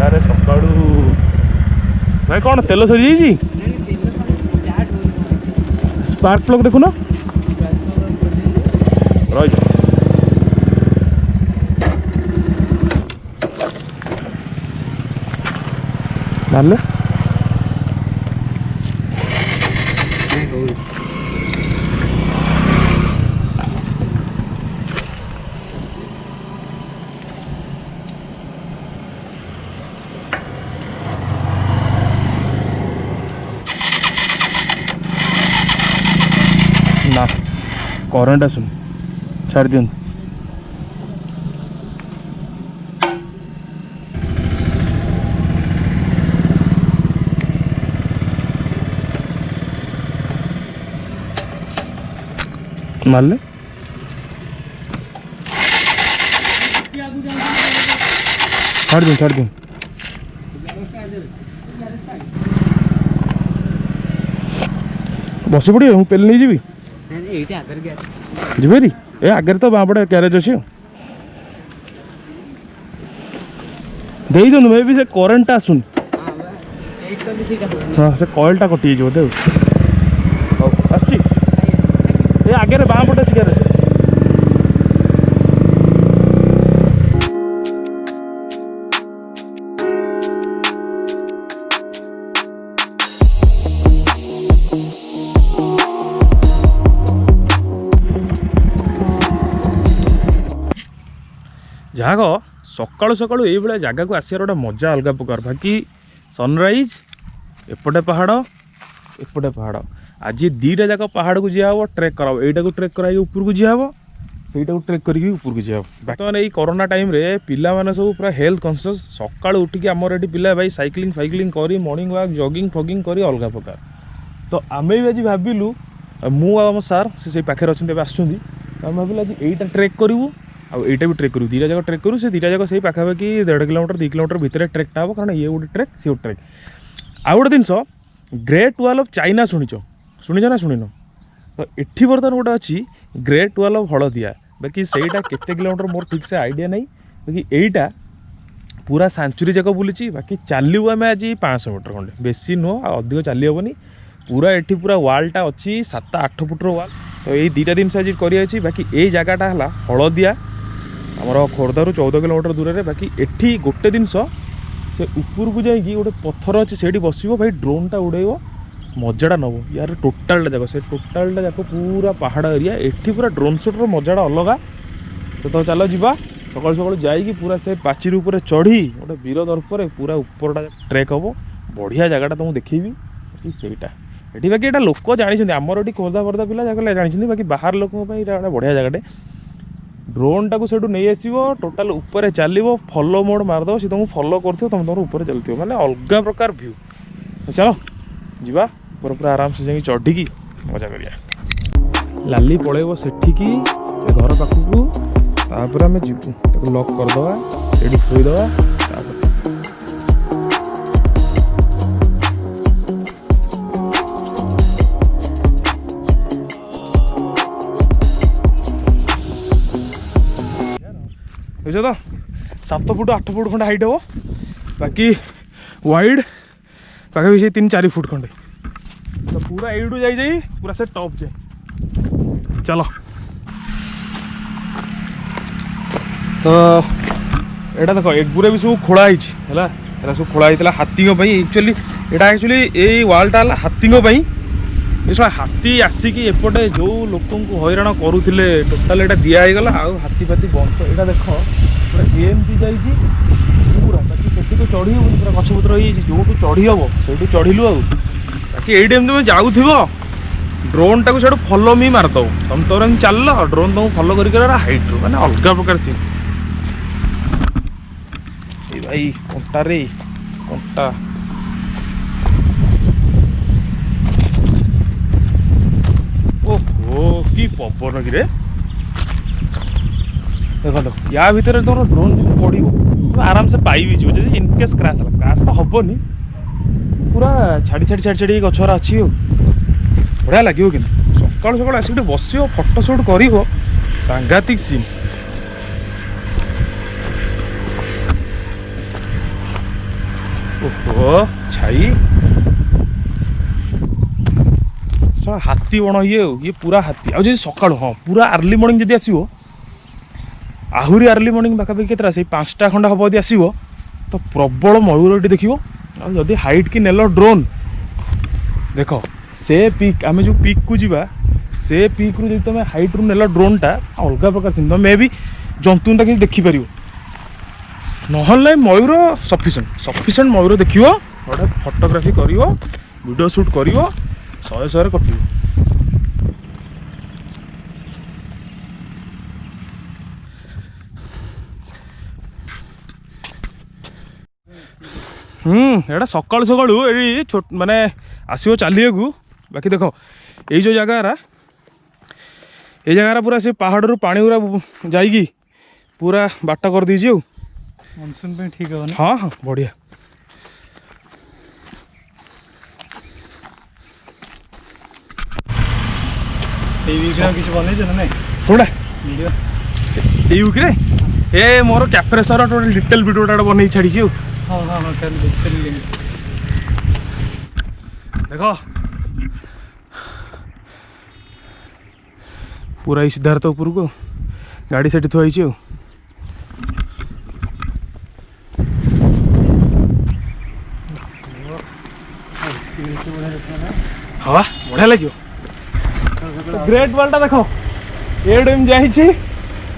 ଥଣ୍ଡାରେ ସକାଳୁ ଭାଇ କ'ଣ ତେଲ ସରିଯାଇଛି? ସ୍ପାର୍କ ପ୍ଲଗ୍ ଦେଖୁନ ରହିଛ ମାରିଲେ ना करेंट आसुन छाड़ दियंतु मारले छाड़ दियंतु बस पड़े हूँ पेल नहीं जी जीवेरी ए आगे तो बापड़े ग्यारेज अच्छे दे दिखाँ मे भी से करेन्ट आसुन हाँ से कॉइलटा कटि बोधे आसची आगे बापटे अच्छी ग्यारेज जहाँ सकालू सकालू ये जगह को आसार गोटे मजा अलग प्रकार बाकी सनराइज एपटे पहाड़ एपटे पहाड़ आज दीटा जाक पहाड़ को जीवा ट्रेक करा यटा को ट्रेक कर ऊपर को जीवा से ट्रेक करके ऊपर को जीवा बर्तमान ये कोरोना टाइम रे पिला माने सब पूरा हेल्थ कॉन्शियस सकाळू उठिकी आमर ये पिला भाई साइक्लिंग फाइक्लिंग करी मॉर्निंग वॉक जॉगिंग फगिंग करी अलग प्रकार तो आम भी आज भाविलु मुझ सार से पाखे अच्छा आसुँच आम भाविलु आज यहीटा ट्रेक करूँ आईटा भी ट्रेक करूँ दीटा जाक ट्रेक करूँ से दीटा जाक से पाखापाखि 1.5 किलोमीटर 2 किलोमीटर भितर ट्रेकटा हम कारण ये गोटे ट्रेक सी गोटे ट्रेक आउ गोटे जिनस ग्रेट वॉल ऑफ चाइना शुणिच ना शुणिन तो ये बर्तमान गोटे अच्छी ग्रेट वॉल ऑफ हलदिया बाकी सहीटा केते किलोमीटर मोर ठीक से आइडिया नहीं बाकी यहीटा पूरा सेंचुरी जाक बुली बाकी चलू आम आज 500 मीटर खंडे बेसी नुह अधिक चली हेनी पूरा ये पूरा वालटा अच्छी 7-8 फुटर वाल तो ये दुईटा दिन आज कर बाकी ये जगहटा है हलदिया आमर खोर्धारू 14 किलोमीटर दूर में बाकी एठी गोटे जिनस से ऊपर को जाकि गोटे पत्थर अच्छे से बस भाई ड्रोनटा उड़ेब मजाटा नब यार टोटालटा जाक से टोटालटा जाक पूरा पहाड़ एरिया एठी पूरा ड्रोन शॉटर मजाटा अलग तो चलो जा सकाल सकाल जाकि पूरा से पाचिरी उपर चढ़ी गोटे वीर दर्पर पूरा उपरटा ट्रेक हम बढ़िया जगहटा तुमको देखी सेटा ये बाकी यहाँ लोक जानी आमर ये खोर्धा खोर्धा पिला जानी बाकी बाहर लोक बढ़िया जगह ड्रोन टाक से नहीं आसो टोटाल ऊपर चलो फॉलो मोड मारद सी तुमको फॉलो कर तुम तुम ऊपर चलती माने अलग प्रकार व्यू तो चलो जीवा पूरा आराम से जाकि चढ़ी मजा करिया लाली पलैब सेठिकी घर पाखक आम जीवु लॉक करदे ये थोईदे बुझे तो 7 फुट 8 फुट खंडे हाइट हम बाकी वाइड पाखे से 3-4 फुट खंडे तो पूरा एडू जाई पूरा से टॉप जाए चलो तो यहाँ देख एगुरा भी सब खोलाई है सब खोलाई हाथी एक्चुअली ये वालटा हाथी ये हाथी आसिकी एपटे जो लोक हैरान करुले टोटाल यहाँ दिगला आउ हाथी फाथी बंश यहाँ देख पूरा एमती जा पूरा बाकी से तो चढ़ी हे पूरा गछपतर हो जो चढ़ी हम से चढ़लु बाकी ये तुम जाऊ ड्रोन टाक से फॉलो मी मारद तुम तो चल ड्रोन तुमको फॉलो कर हाइट रू मैंने अलग प्रकार सीन भाई कंटा रे कंटा ओहो कि पवन कि देख या भितर तुम ड्रोन जो पड़ो आराम से पाई भी जी इनकेस क्रैश तो हेनी पूरा छाड़ी छाड़ी छाड़ी छाड़ी गचर अच्छी बढ़िया लगे कि सकाल सकाल आसिक बस फटो सुट कर सांघातिक सीन ओहो छाई साला हाथी बण ये पूरा हाथी आ सका हाँ पूरा अर्ली मॉर्निंग जब आसो आहरी अर्ली मॉर्निंग पाखापाखि केतटा से 5टा खंडा हम यदि आसो तो प्रबल मयूर ये देखो जदि हाइट की नेल ड्रोन देख से पिक आम जो पिक को जीवा से पिक रू तुम हाइट रू नेल ड्रोनटा अलग प्रकार तुम मे भी जंतुटा कि देखिपर ना मयूर सफिसीयंट मयूर देख गोटे फोटोग्राफी कर वीडियो शूट कर 100 कट एटा सका सका माने आसो चलिए बाकी देख ये जो जगार ये जगार पूरा से पहाड़ रू पानी पूरा जाइगी पूरा बाट कर दीजिए मनसून पे ठीक है हाँ हाँ बढ़िया किसी बन ना कौटा वीडियो ये वीक ए मोर कैफे सर गोटे लिटिल वीडियोटा बन छाड़ी हाँ हाँ हाँ देख पूरा ही सिद्धार्थ उपर को गाड़ी से थोड़ी हाँ बढ़िया लगे ग्रेट वालटा देख ए डैम जाइए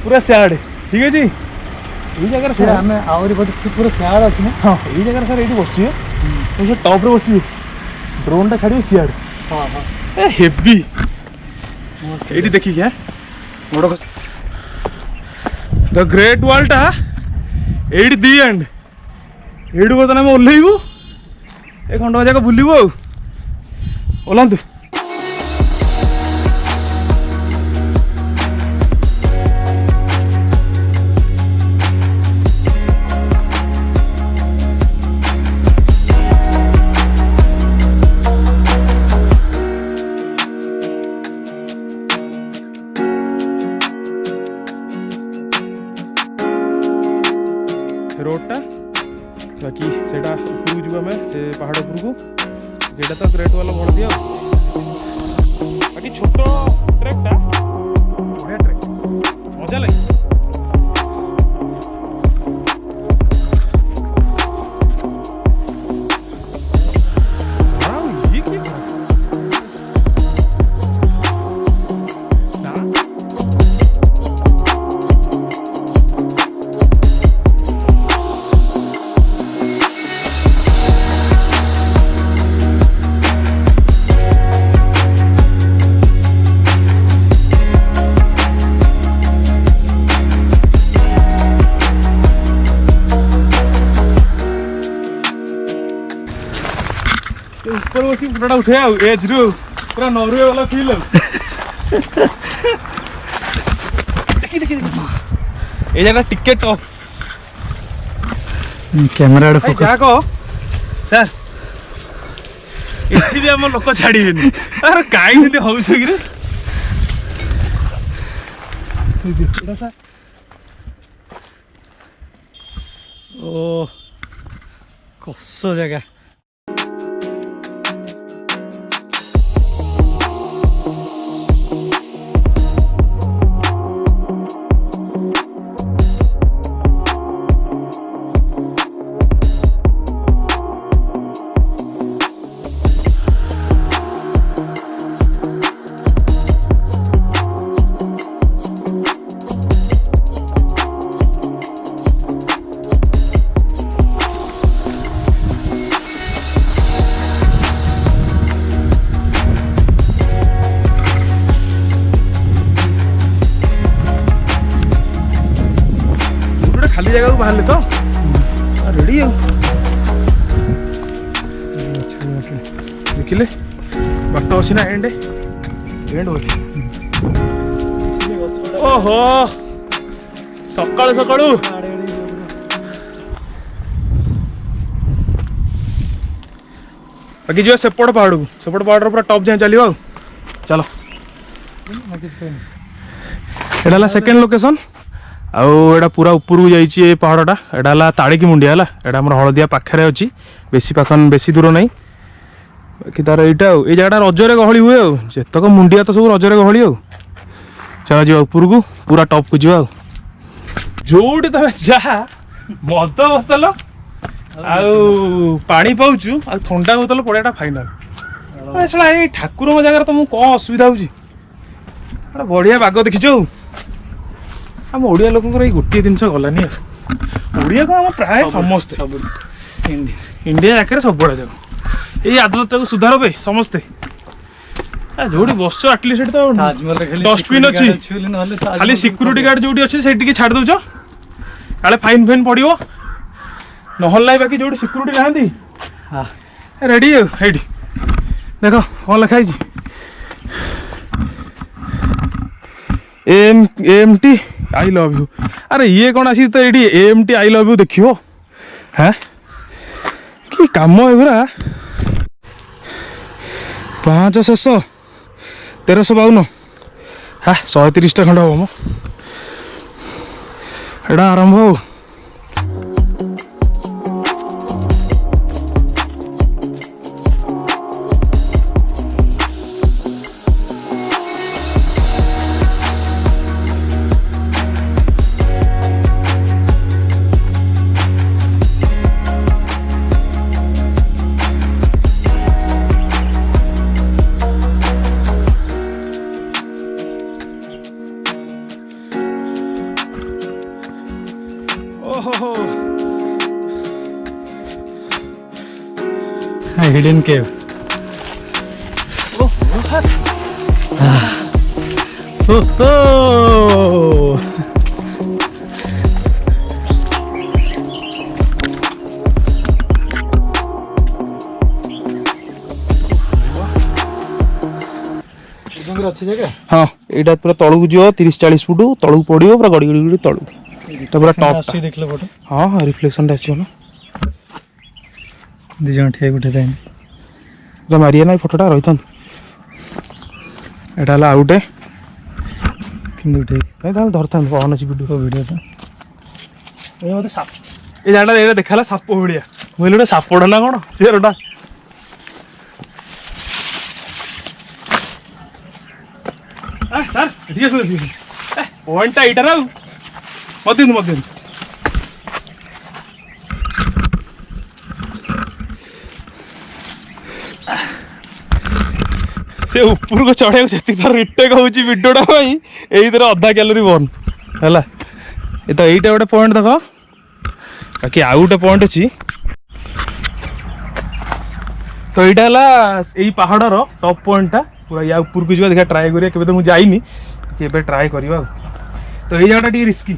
पूरा सियाड़े ठीक अच्छे ये जगह सर आम आहरी बोधे पूरा सियाड़ अच्छे ना हाँ ये जगह सर ये बसिए टॉप रे बसिए ड्रोन टा छाड़िए सियाड़े हाँ हाँ हेवी ये देखिए क्या मोड़ द ग्रेट वालटा ये दी एंड ये बर्तमान आम ओह्लैबू ए खंड जाक बुलू ओह्लातु रोडटा बाकी सेटा उपरकू जीव आम से पहाड़ उपरकू ये तो ग्रेट वाला भड़ दिया बाकी छोट ट्रेकटा बढ़िया ट्रेक मजा लगे ऊपर बस फोटा उठे एज रू पूरा नॉर्वे वाला फील देखी देखी ये जगह टिकेट ऑफ कैमरा फोकस जा को सर इतनी भी हम लोक छाड़ीबेनी अरे काई सेंती होउछ कि रे सर ओ कस जगह खाली जगह को बाहर तो रेडी देखिले बाट अच्छी ना एंड एंड ओहो सकाळु सकाळु बाकी जो सेपट पहाड़ को पूरा टॉप जाए चलो चलो एटा सेकेंड लोकेशन आउ एटा पूरा ऊपर को जाइए ये पहाड़टा एटा है ताड़िकी मुंडिया है एटा आम हलदिया पाखे अच्छी बेसी दूर नहीं बाकी तार यहाँ ये जगह रजरे गहली हुए आतक मुंडिया तो सब रजरे गहली चल जा ऊपर को पूरा टॉप को जा जोटी तुम जा मद बोतल पानी पाचु थंडा बोतल पड़ियाटा फाइनाल ठाकुर जगार तुमको कौन असुविधा हो बढ़िया बाग देखीच आम ओडिया लोक गोटे जिन गलानी ओडिया को आम प्राय समस्ते इंडिया जाकर सब बड़ा जाक ये आदत को सुधार पे समस्ते जो बस आटलिस्ट तो डस्टबिन अच्छी खाली सिक्यूरीटी गार्ड जो अच्छी से छाड़ दौच काले फाइन फाइन पड़ो नहल बाकी जो सिक्यूरीटी नहांती रेडी है देख कौन लिखाई M T I love you अरे ये कौन आसी तो ये M T I love you देखियो हाँ कि काम एगुरा 5 शेष 1352 हाँ 130टा खंड हम एटा आरंभ हो हिडन केव अच्छी जगह हाँ यहाँ पूरा तलू को जीव 30-40 फुट तलू पड़ो पूरा गड़ी गड़ी गड़ी तलू पूरा टॉप देख लो फोटो हाँ हाँ रिफ्लेक्शन आसो ना दिज ठीक उठे मारिए ना फोटोटा रही था यहाँ है आउटे कि उठे धरता कौन अच्छी वीडियो वीडियो तो मत साप ये जगह देखा साप भाया मुझे गोटे सापड़ा ना कौन चेरटा सर पॉइंटा यहाँ मत मत से ऊपर को चढ़ा जी रिटेक हो वीडियोटा यही अधा कैलोरी बर्न है ये तो यहीटा गोटे पॉइंट देख बाकी आउ गोटे पॉइंट अच्छी तो यहाँ है यही पहाड़र टॉप पॉइंटा पूरा या ऊपर को जा देखा ट्राए करिया केबे तो मुझे जाइनी केबे ट्राए करिया तो ये जगह टी रिस्की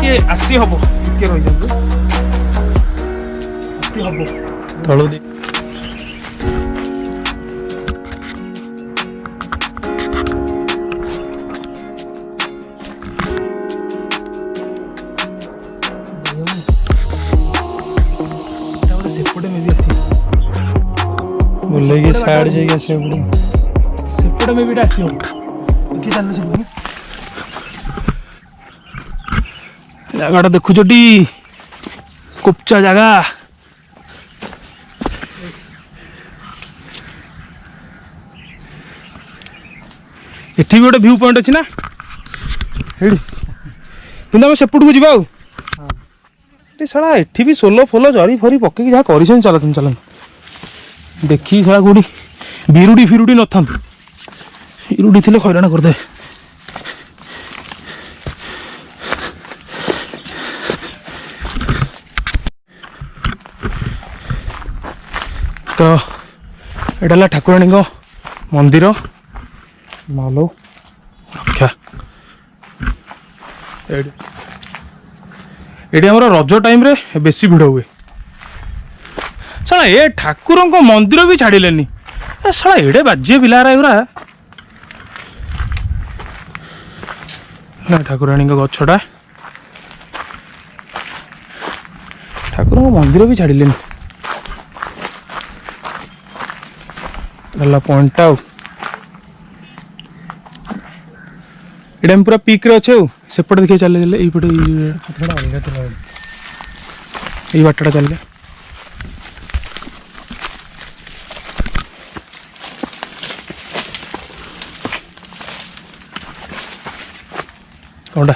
ये आसी हम टिके रही जाते आसी हम तलू दी बोले कि साइड जाइए सेपटे में भी आसी हम कि चल सब जगह देखुच कुपचा जगह एठी भी गोटे व्यू पॉइंट अच्छी ना कि सेपट को जा साला एठी भी सोलो फोलो जरी फरी पकई जहाँ कर चलत चलन देखी साला कौटी बिरुडी फिरुडी न था बिरुडी थे खैराण करदे तो यहाँ ठाकुराणी मंदिर मालो रक्षा ये आम रज टाइम रे बेसी भिड़ हुए साला ए ठाकुर मंदिर भी छाड़िलेनी साला एड़े बाजे पिलारा एगुरा ठाकुराणी गछटा ठाकुर मंदिर भी छाड़िलेनी गला पॉइंट आउ एडा पूरा पीक रे अच्छे सेपटे देखिए चले चले यहीपटे थोड़ा अलग तो ये बाटटा चल कौनटा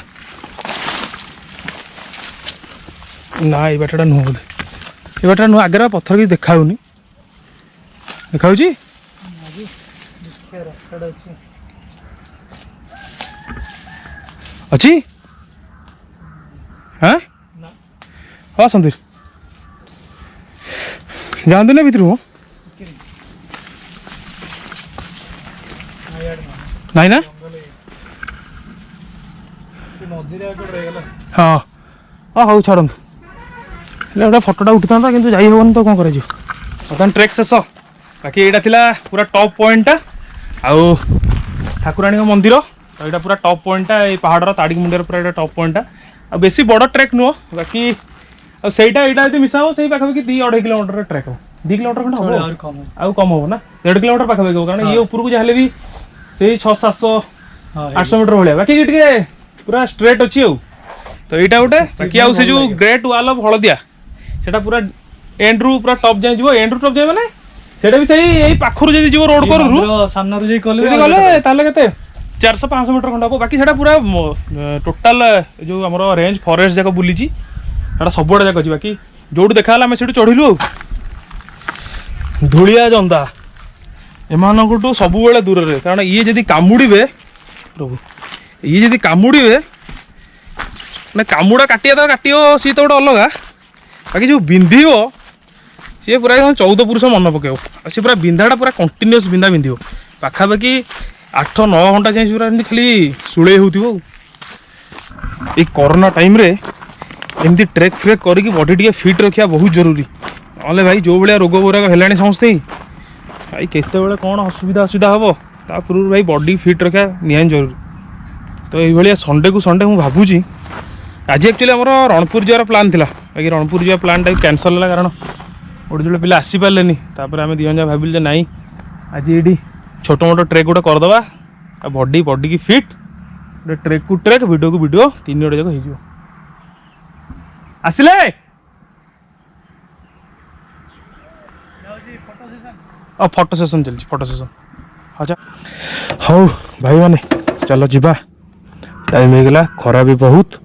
ना ये बाटटा नुह बोधे ये बाटटा नुह आगे पत्थर किसी देखा देखा अच्छी हाँ हाँ संदीर जानते ना भीतर नाई ना हाँ हाँ हूँ छाड़ू गोटे फटोटा उठी था कि जाई हेन तो कौन कर बर्तमान ट्रेक शेष बाकी यहाँ पूरा टॉप पॉइंटा आउ ठाकुराणी मंदिर तो यहाँ पूरा टॉप पॉइंटा ये पहाड़ ताड़िक मुंडे पूरा टॉप पॉइंटा आ बेसी बड़ ट्रेक नुह बाकी आईटा यदि मिसा हो सही पाखापाखि 2-2.5 किलोमीटर ट्रेक हो 2 किलोमीटर खंड आउ कम हम ना 1.5 किलोमीटर पाखापाखि हो कारण ये ऊपर को जहाँ भी से 600-700-800 मीटर भाया बाकी ये पूरा स्ट्रेट अच्छी हो तो यहाँ गोटे बाकी आउ से जो ग्रेट वाल ऑफ हलदिया से पूरा एंड रु पूरा टॉप जाए जीव एंड रु टॉप जाए मैंने सेटा भी सही पाखर जब जीव रोड कर सामने गले 400-500 मीटर खंड हम बाकी पूरा टोटाल जो आम रेंज फॉरेस्ट जाक बुली सब आड़े जाक अच्छी बाकी जो देखा आम से चढ़िलु धूलिया जंदा एम सब दूर रे कारण ये जदि कामुड़े प्रभु ये जदि कामुड़े ना कामुड़ा काटिया तो काटियो सी तो गोटे अलग बाकी जो बिंध सी पूरा 14 पुरुष मन पकेब सी पूरा बिंधाटा पूरा कंटिन्यूअस बिंधा बिंध पाखापाखि 8-9 घंटा जाए पूरा खाली शुळे होतिबो ए कोरोना टाइम रे एमती ट्रेक फ्रेक करके बॉडी टे फिट रखा बहुत जरूरी ना भाई जो भाया रोग गुराक है समस्ते भाई केते कौन असुविधा हम ता पूर्व भाई बॉडी फिट रखा निहान जरूरी तो ये संडे को संडे मुझे भावुँ आज एक्चुअली आम रणपुर जावार प्लान था बाकी रणपुर जा प्लानटा कैंसल है कारण गोटे जो पिला आसीपारे तापर आम दिजा भाविल ना आज ये छोट मोट ट्रेक गोटे करदे बॉडी बॉडी की फिट गोटे ट्रेक को ट्रेक वीडियो को वीडियो 3 गोटे जाक हो आसिले फोटो सेशन चलती फोटो सेशन अच्छा हाँ भाई माने चलो जीवा टाइम हो गला खरा भी बहुत